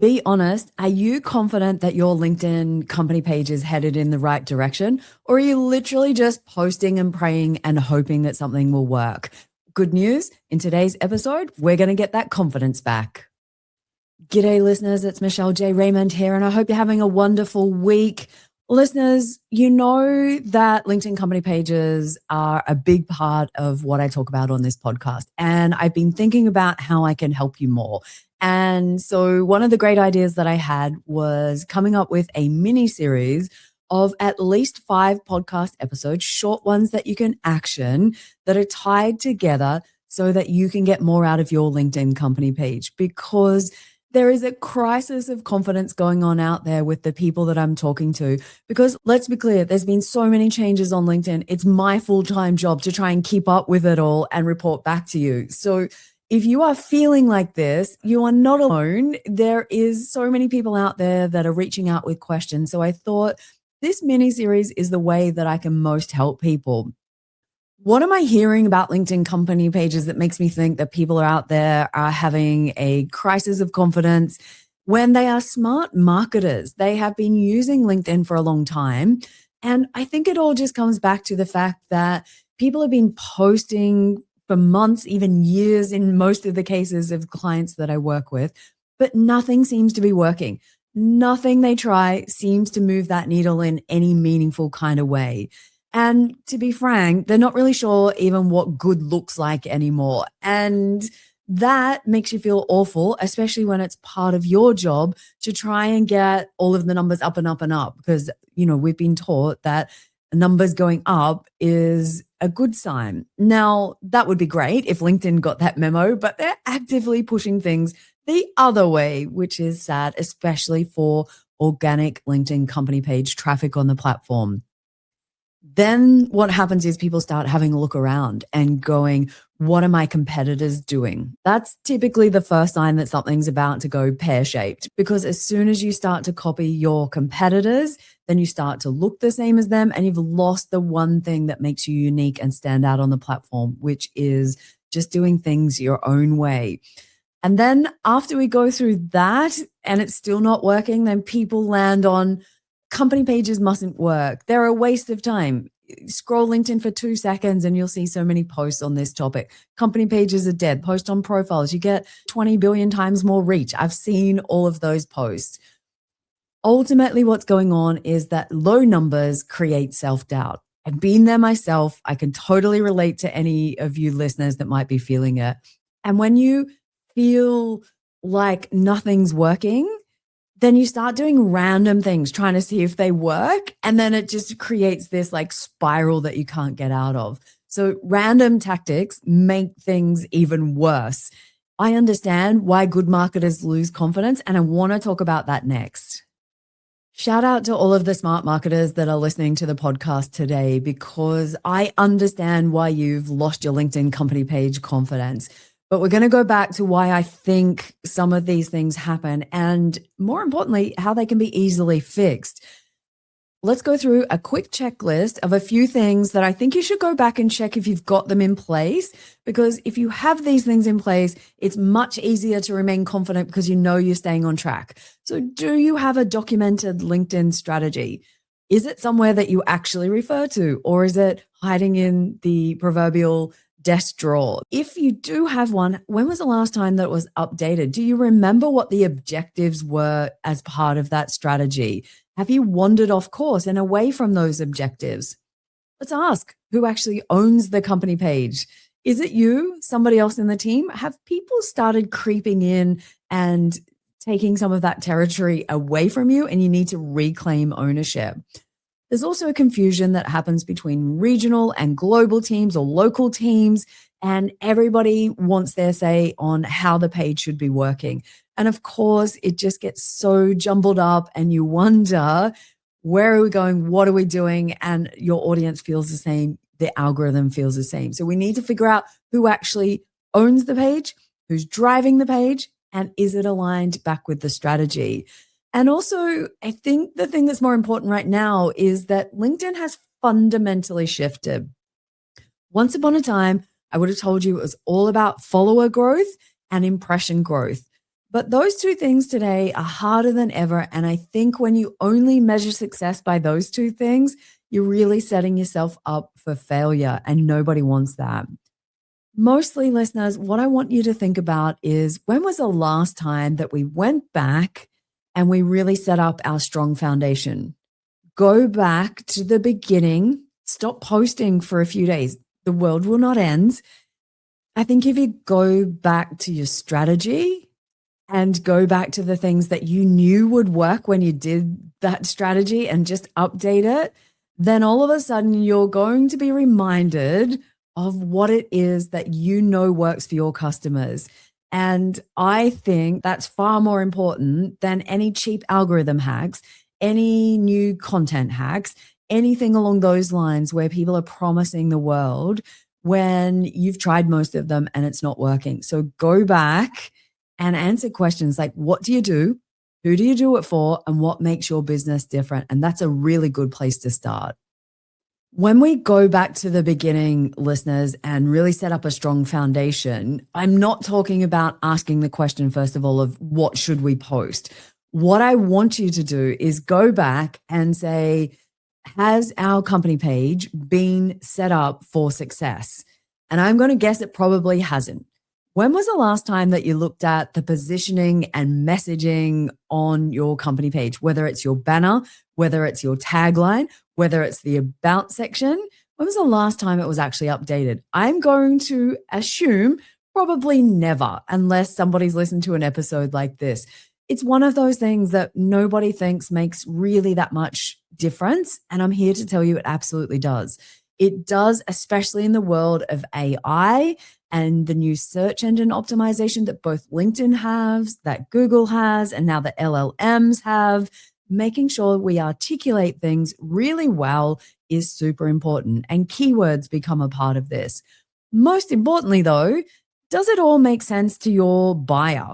Be honest, are you confident that your LinkedIn company page is headed in the right direction? Or are you literally just posting and praying and hoping that something will work? Good news, in today's episode, we're going to get that confidence back. G'day listeners, it's Michelle J. Raymond here, and I hope you're having a wonderful week. Listeners, you know that LinkedIn company pages are a big part of what I talk about on this podcast. And I've been thinking about how I can help you more. And so one of the great ideas that I had was coming up with a mini series of at least 5 podcast episodes, short ones that you can action that are tied together so that you can get more out of your LinkedIn company page, because there is a crisis of confidence going on out there with the people that I'm talking to, because let's be clear, there's been so many changes on LinkedIn. It's my full-time job to try and keep up with it all and report back to you. So if you are feeling like this, you are not alone. There is so many people out there that are reaching out with questions. So I thought this mini series is the way that I can most help people. What am I hearing about LinkedIn company pages that makes me think that people are out there are having a crisis of confidence when they are smart marketers? They have been using LinkedIn for a long time. And I think it all just comes back to the fact that people have been posting for months, even years in most of the cases of clients that I work with, but nothing seems to be working. Nothing they try seems to move that needle in any meaningful kind of way. And to be frank, they're not really sure even what good looks like anymore. And that makes you feel awful, especially when it's part of your job to try and get all of the numbers up and up and up. Because, you know, we've been taught that numbers going up is a good sign. Now, that would be great if LinkedIn got that memo, but they're actively pushing things the other way, which is sad, especially for organic LinkedIn company page traffic on the platform. Then what happens is people start having a look around and going, what are my competitors doing? That's typically the first sign that something's about to go pear-shaped, because as soon as you start to copy your competitors, then you start to look the same as them, and you've lost the one thing that makes you unique and stand out on the platform, which is just doing things your own way. And then after we go through that and it's still not working, then people land on company pages mustn't work. They're a waste of time. Scroll LinkedIn for 2 seconds and you'll see so many posts on this topic. Company pages are dead. Post on profiles. You get 20 billion times more reach. I've seen all of those posts. Ultimately, what's going on is that low numbers create self-doubt. I've been there myself. I can totally relate to any of you listeners that might be feeling it. And when you feel like nothing's working, then you start doing random things, trying to see if they work. And then it just creates this like spiral that you can't get out of. So random tactics make things even worse. I understand why good marketers lose confidence, and I want to talk about that next. Shout out to all of the smart marketers that are listening to the podcast today, because I understand why you've lost your LinkedIn company page confidence. But we're going to go back to why I think some of these things happen, and more importantly, how they can be easily fixed. Let's go through a quick checklist of a few things that I think you should go back and check if you've got them in place, because if you have these things in place, it's much easier to remain confident because you know you're staying on track. So do you have a documented LinkedIn strategy? Is it somewhere that you actually refer to, or is it hiding in the proverbial desk drawer? If you do have one, when was the last time that it was updated? Do you remember what the objectives were as part of that strategy? Have you wandered off course and away from those objectives? Let's ask who actually owns the company page. Is it you, somebody else in the team? Have people started creeping in and taking some of that territory away from you, and you need to reclaim ownership? There's also a confusion that happens between regional and global teams or local teams, and everybody wants their say on how the page should be working. And of course, it just gets so jumbled up and you wonder, where are we going? What are we doing? And your audience feels the same. The algorithm feels the same. So we need to figure out who actually owns the page, who's driving the page, and is it aligned back with the strategy? And also, I think the thing that's more important right now is that LinkedIn has fundamentally shifted. Once upon a time, I would have told you it was all about follower growth and impression growth. But those two things today are harder than ever. And I think when you only measure success by those two things, you're really setting yourself up for failure, and nobody wants that. Mostly, listeners, what I want you to think about is, when was the last time that we went back and we really set up our strong foundation? Go back to the beginning, stop posting for a few days. The world will not end. I think if you go back to your strategy and go back to the things that you knew would work when you did that strategy and just update it, then all of a sudden you're going to be reminded of what it is that you know works for your customers. And I think that's far more important than any cheap algorithm hacks, any new content hacks, anything along those lines where people are promising the world when you've tried most of them and it's not working. So go back and answer questions like, what do you do? Who do you do it for? And what makes your business different? And that's a really good place to start. When we go back to the beginning, listeners, and really set up a strong foundation, I'm not talking about asking the question, first of all, of what should we post? What I want you to do is go back and say, has our company page been set up for success? And I'm going to guess it probably hasn't. When was the last time that you looked at the positioning and messaging on your company page, whether it's your banner, whether it's your tagline, whether it's the about section? When was the last time it was actually updated? I'm going to assume probably never, unless somebody's listened to an episode like this. It's one of those things that nobody thinks makes really that much difference. And I'm here to tell you it absolutely does. It does, especially in the world of AI and the new search engine optimization that both LinkedIn has, that Google has, and now the LLMs have. Making sure we articulate things really well is super important, and keywords become a part of this. Most importantly, though, does it all make sense to your buyer?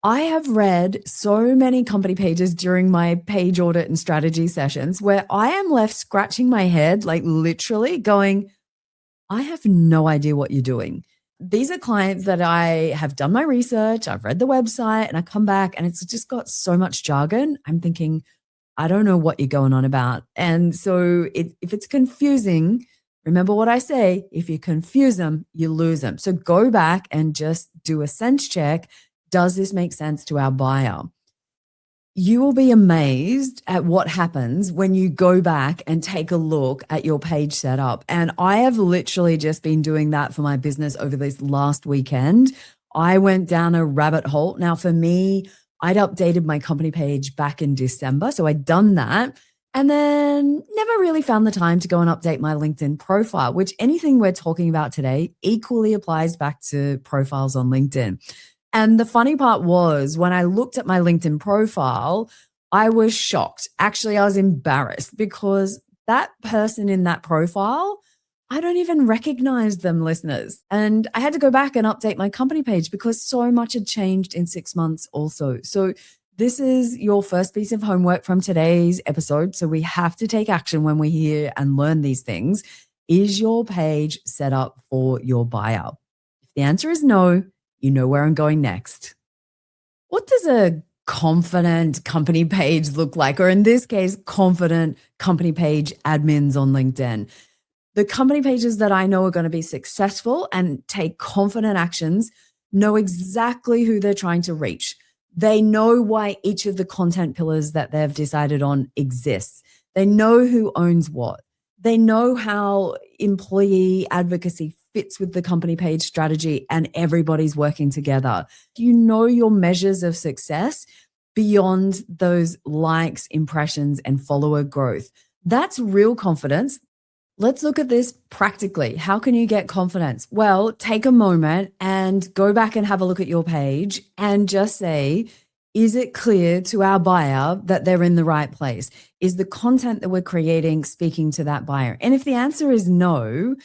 I have read so many company pages during my page audit and strategy sessions where I am left scratching my head, like literally going, I have no idea what you're doing. These are clients that I have done my research, I've read the website, and I come back and it's just got so much jargon. I'm thinking, I don't know what you're going on about. And so if it's confusing, remember what I say, if you confuse them, you lose them. So go back and just do a sense check. Does this make sense to our buyer? You will be amazed at what happens when you go back and take a look at your page setup. And I have literally just been doing that for my business over this last weekend. I went down a rabbit hole. Now, for me, I'd updated my company page back in December. So I'd done that and then never really found the time to go and update my LinkedIn profile, which anything we're talking about today equally applies back to profiles on LinkedIn. And the funny part was, when I looked at my LinkedIn profile, I was shocked. Actually, I was embarrassed because that person in that profile, I don't even recognize them, listeners. And I had to go back and update my company page because so much had changed in 6 months also. So this is your first piece of homework from today's episode. So we have to take action when we hear and learn these things. Is your page set up for your buyer? If the answer is no, you know where I'm going next. What does a confident company page look like? Or in this case, confident company page admins on LinkedIn. The company pages that I know are going to be successful and take confident actions know exactly who they're trying to reach. They know why each of the content pillars that they've decided on exists. They know who owns what. They know how employee advocacy fits with the company page strategy, and everybody's working together. You know your measures of success beyond those likes, impressions, and follower growth. That's real confidence. Let's look at this practically. How can you get confidence? Well, take a moment and go back and have a look at your page and just say, is it clear to our buyer that they're in the right place? Is the content that we're creating speaking to that buyer? And if the answer is no,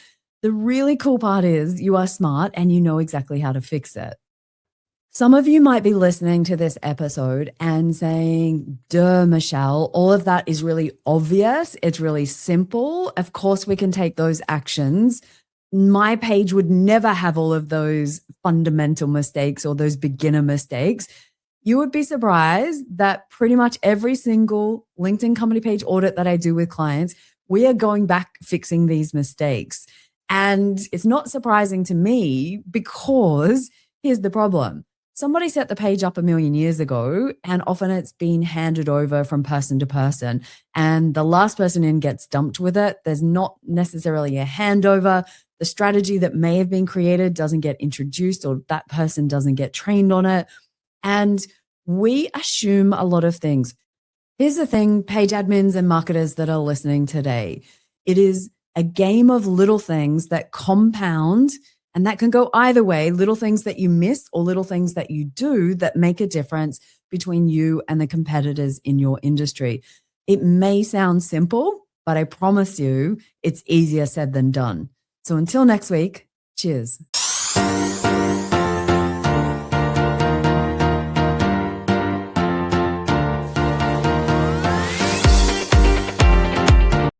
the really cool part is you are smart and you know exactly how to fix it. Some of you might be listening to this episode and saying, duh, Michelle, all of that is really obvious. It's really simple. Of course, we can take those actions. my page would never have all of those fundamental mistakes or those beginner mistakes. You would be surprised that pretty much every single LinkedIn company page audit that I do with clients, we are going back fixing these mistakes. And it's not surprising to me because here's the problem. Somebody set the page up a million years ago, and often it's been handed over from person to person. And the last person in gets dumped with it. There's not necessarily a handover. The strategy that may have been created doesn't get introduced, or that person doesn't get trained on it. And we assume a lot of things. Here's the thing, page admins and marketers that are listening today. It is a game of little things that compound, and that can go either way, little things that you miss or little things that you do that make a difference between you and the competitors in your industry. It may sound simple, but I promise you it's easier said than done. So until next week, cheers.